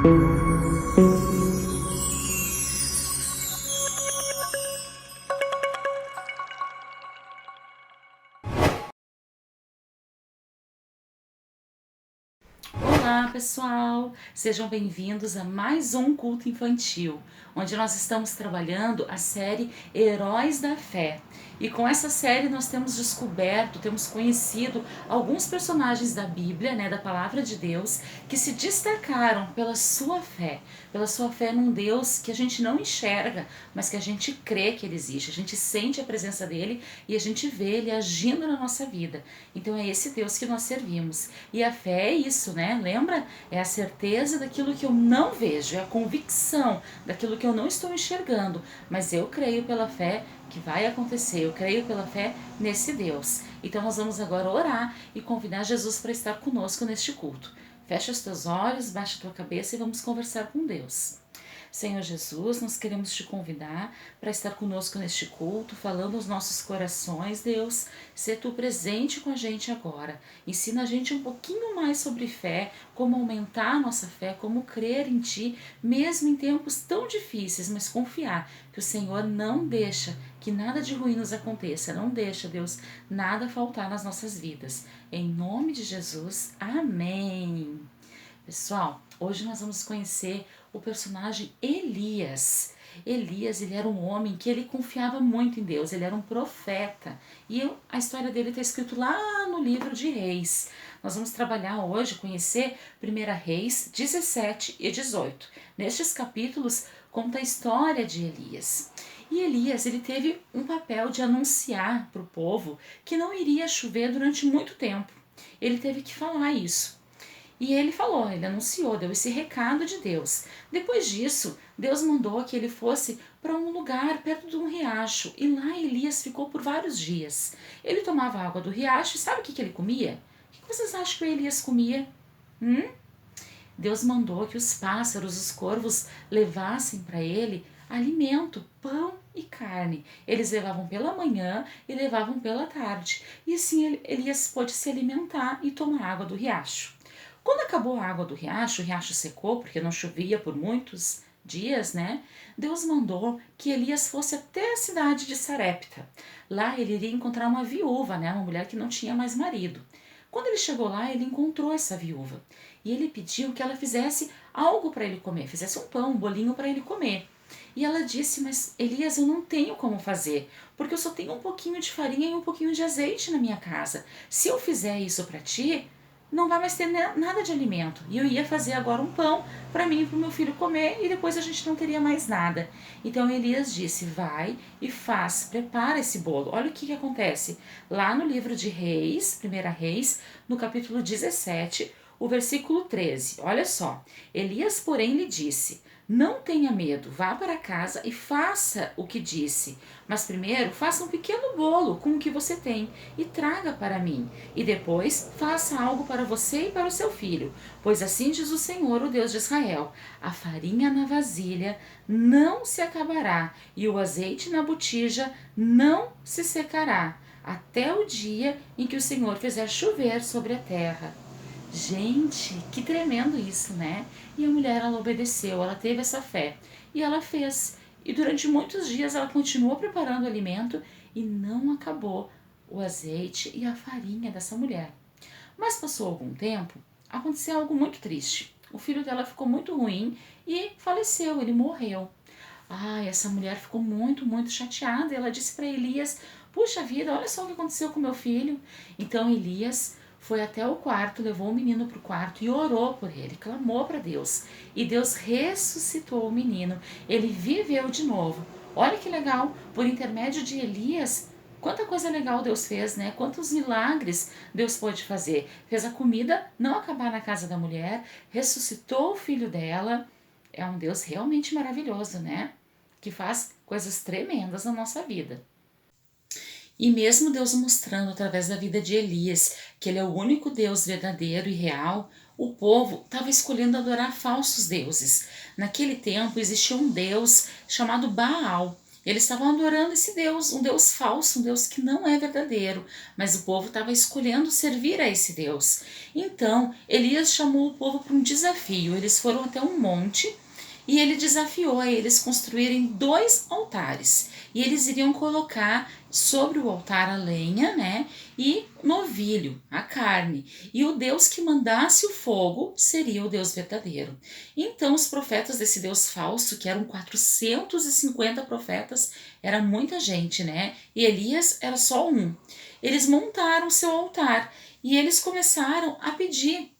Olá pessoal, sejam bem-vindos a mais um culto infantil, onde nós estamos trabalhando a série Heróis da Fé. E com essa série nós temos descoberto, temos conhecido alguns personagens da Bíblia, da palavra de Deus, que se destacaram pela sua fé num Deus que a gente não enxerga, mas que a gente crê que ele existe, a gente sente a presença dele e a gente vê ele agindo na nossa vida. Então é esse Deus que nós servimos. E a fé é isso, Lembra? É a certeza daquilo que eu não vejo, é a convicção daquilo que eu não estou enxergando, mas eu creio pela fé que vai acontecer, eu creio pela fé nesse Deus. Então nós vamos agora orar e convidar Jesus para estar conosco neste culto. Fecha os teus olhos, baixa a tua cabeça e vamos conversar com Deus. Senhor Jesus, nós queremos te convidar para estar conosco neste culto, falando aos nossos corações, Deus. Ser tu presente com a gente agora. Ensina a gente um pouquinho mais sobre fé, como aumentar a nossa fé, como crer em ti, mesmo em tempos tão difíceis, mas confiar que o Senhor não deixa que nada de ruim nos aconteça, não deixa, Deus, nada faltar nas nossas vidas. Em nome de Jesus, amém. Pessoal, hoje nós vamos conhecer o personagem Elias. Elias, ele era um homem que ele confiava muito em Deus, ele era um profeta. E a história dele está escrito lá no livro de Reis. Nós vamos trabalhar hoje, conhecer 1 Reis 17 e 18. Nestes capítulos conta a história de Elias. E Elias, ele teve um papel de anunciar para o povo que não iria chover durante muito tempo. Ele teve que falar isso. E ele falou, ele anunciou, deu esse recado de Deus. Depois disso, Deus mandou que ele fosse para um lugar perto de um riacho. E lá Elias ficou por vários dias. Ele tomava água do riacho e sabe o que ele comia? O que vocês acham que o Elias comia? Deus mandou que os pássaros, os corvos, levassem para ele alimento, pão e carne. Eles levavam pela manhã e levavam pela tarde. E assim Elias pôde se alimentar e tomar água do riacho. Quando acabou a água do riacho, o riacho secou porque não chovia por muitos dias, Deus mandou que Elias fosse até a cidade de Sarepta. Lá ele iria encontrar uma viúva, uma mulher que não tinha mais marido. Quando ele chegou lá, ele encontrou essa viúva e ele pediu que ela fizesse algo para ele comer, fizesse um pão, um bolinho para ele comer. E ela disse, mas Elias, eu não tenho como fazer, porque eu só tenho um pouquinho de farinha e um pouquinho de azeite na minha casa. Se eu fizer isso para ti, não vai mais ter nada de alimento. E eu ia fazer agora um pão para mim e para o meu filho comer e depois a gente não teria mais nada. Então Elias disse, vai e faz, prepara esse bolo. Olha o que acontece. Lá no livro de Reis, 1 Reis, no capítulo 17, o versículo 13. Olha só. Elias, porém, lhe disse, não tenha medo, vá para casa e faça o que disse. Mas primeiro faça um pequeno bolo com o que você tem e traga para mim. E depois faça algo para você e para o seu filho. Pois assim diz o Senhor, o Deus de Israel, a farinha na vasilha não se acabará e o azeite na botija não se secará, até o dia em que o Senhor fizer chover sobre a terra. Gente, que tremendo isso, E a mulher, ela obedeceu, ela teve essa fé. E ela fez. E durante muitos dias ela continuou preparando o alimento e não acabou o azeite e a farinha dessa mulher. Mas passou algum tempo, aconteceu algo muito triste. O filho dela ficou muito ruim e faleceu, ele morreu. Essa mulher ficou muito, muito chateada. E ela disse para Elias, puxa vida, olha só o que aconteceu com meu filho. Então Elias foi até o quarto, levou o menino para o quarto e orou por ele, clamou para Deus. E Deus ressuscitou o menino, ele viveu de novo. Olha que legal, por intermédio de Elias, quanta coisa legal Deus fez, Quantos milagres Deus pôde fazer. Fez a comida não acabar na casa da mulher, ressuscitou o filho dela. É um Deus realmente maravilhoso, Que faz coisas tremendas na nossa vida. E mesmo Deus mostrando através da vida de Elias que ele é o único Deus verdadeiro e real, o povo estava escolhendo adorar falsos deuses. Naquele tempo existia um Deus chamado Baal. Eles estavam adorando esse Deus, um Deus falso, um Deus que não é verdadeiro, mas o povo estava escolhendo servir a esse Deus. Então, Elias chamou o povo para um desafio. Eles foram até um monte e ele desafiou a eles construírem 2 altares. E eles iriam colocar sobre o altar a lenha, né? E novilho, a carne. E o Deus que mandasse o fogo seria o Deus verdadeiro. Então os profetas desse Deus falso, que eram 450 profetas, era muita gente, né? E Elias era só um. Eles montaram seu altar e eles começaram a pedir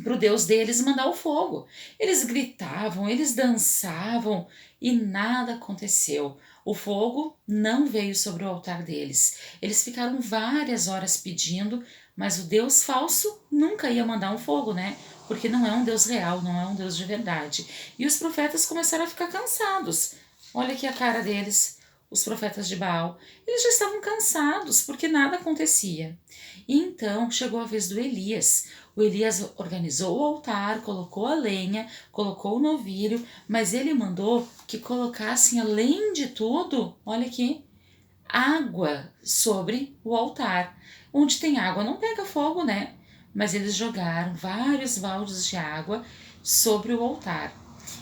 para o Deus deles mandar o fogo. Eles gritavam, eles dançavam e nada aconteceu. O fogo não veio sobre o altar deles. Eles ficaram várias horas pedindo, mas o Deus falso nunca ia mandar um fogo, né? Porque não é um Deus real, não é um Deus de verdade. E os profetas começaram a ficar cansados. Olha aqui a cara deles, os profetas de Baal. Eles já estavam cansados porque nada acontecia. E então chegou a vez do Elias. O Elias organizou o altar, colocou a lenha, colocou o novilho, mas ele mandou que colocassem, além de tudo, olha aqui, água sobre o altar. Onde tem água não pega fogo, né? Mas eles jogaram vários baldes de água sobre o altar.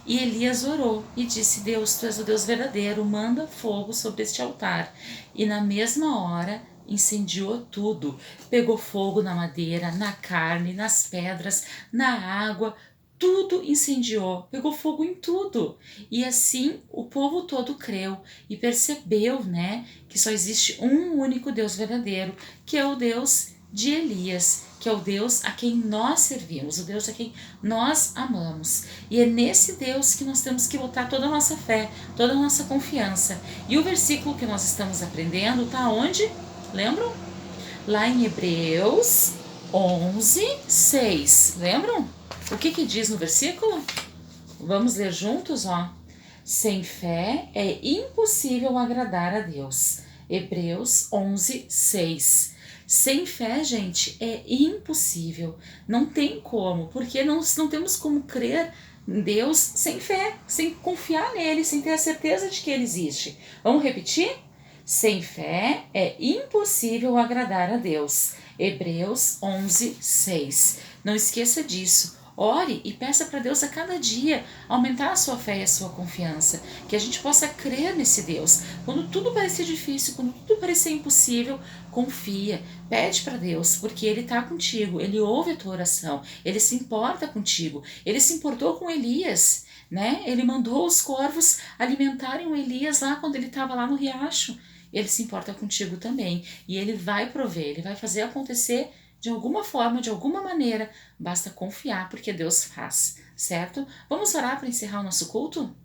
E Elias orou e disse: Deus, tu és o Deus verdadeiro, manda fogo sobre este altar. E na mesma hora incendiou tudo, pegou fogo na madeira, na carne, nas pedras, na água, tudo incendiou, pegou fogo em tudo. E assim o povo todo creu e percebeu, né, que só existe um único Deus verdadeiro, que é o Deus de Elias, que é o Deus a quem nós servimos, o Deus a quem nós amamos. E é nesse Deus que nós temos que botar toda a nossa fé, toda a nossa confiança. E o versículo que nós estamos aprendendo está onde? Lembram? Lá em Hebreus 11, 6. Lembram? O que diz no versículo? Vamos ler juntos, ó. Sem fé é impossível agradar a Deus. Hebreus 11, 6. Sem fé, gente, é impossível. Não tem como, porque não temos como crer em Deus sem fé, sem confiar nele, sem ter a certeza de que ele existe. Vamos repetir? Sem fé é impossível agradar a Deus. Hebreus 11, 6. Não esqueça disso. Ore e peça para Deus a cada dia aumentar a sua fé e a sua confiança. Que a gente possa crer nesse Deus. Quando tudo parecer difícil, quando tudo parecer impossível, confia. Pede para Deus, porque Ele está contigo. Ele ouve a tua oração. Ele se importa contigo. Ele se importou com Elias, né? Ele mandou os corvos alimentarem o Elias lá quando ele estava lá no riacho. Ele se importa contigo também. E Ele vai prover, Ele vai fazer acontecer de alguma forma, de alguma maneira. Basta confiar, porque Deus faz, certo? Vamos orar para encerrar o nosso culto?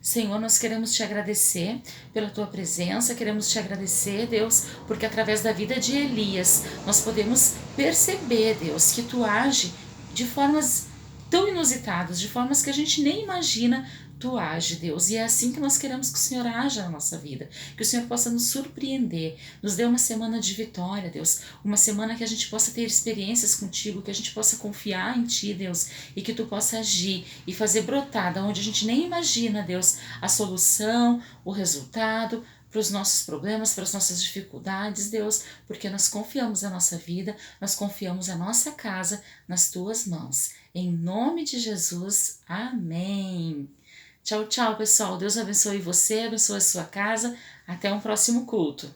Senhor, nós queremos te agradecer pela tua presença, queremos te agradecer, Deus, porque através da vida de Elias nós podemos perceber, Deus, que tu age de formas tão inusitadas, de formas que a gente nem imagina. Tu age, Deus, e é assim que nós queremos que o Senhor haja na nossa vida, que o Senhor possa nos surpreender, nos dê uma semana de vitória, Deus, uma semana que a gente possa ter experiências contigo, que a gente possa confiar em Ti, Deus, e que Tu possa agir e fazer brotar da onde a gente nem imagina, Deus, a solução, o resultado para os nossos problemas, para as nossas dificuldades, Deus, porque nós confiamos a nossa vida, nós confiamos a nossa casa nas Tuas mãos. Em nome de Jesus, amém. Tchau, tchau, pessoal. Deus abençoe você, abençoe a sua casa. Até um próximo culto.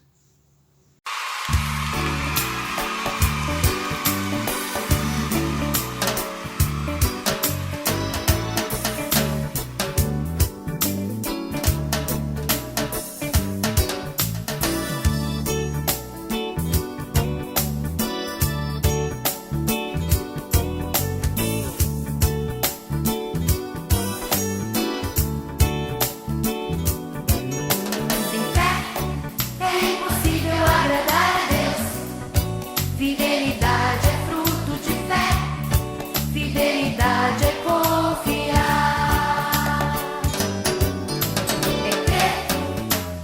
Fidelidade é fruto de fé, fidelidade é confiar. É crer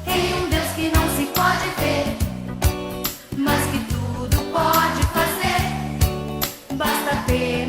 em um Deus que não se pode ver, mas que tudo pode fazer. Basta ter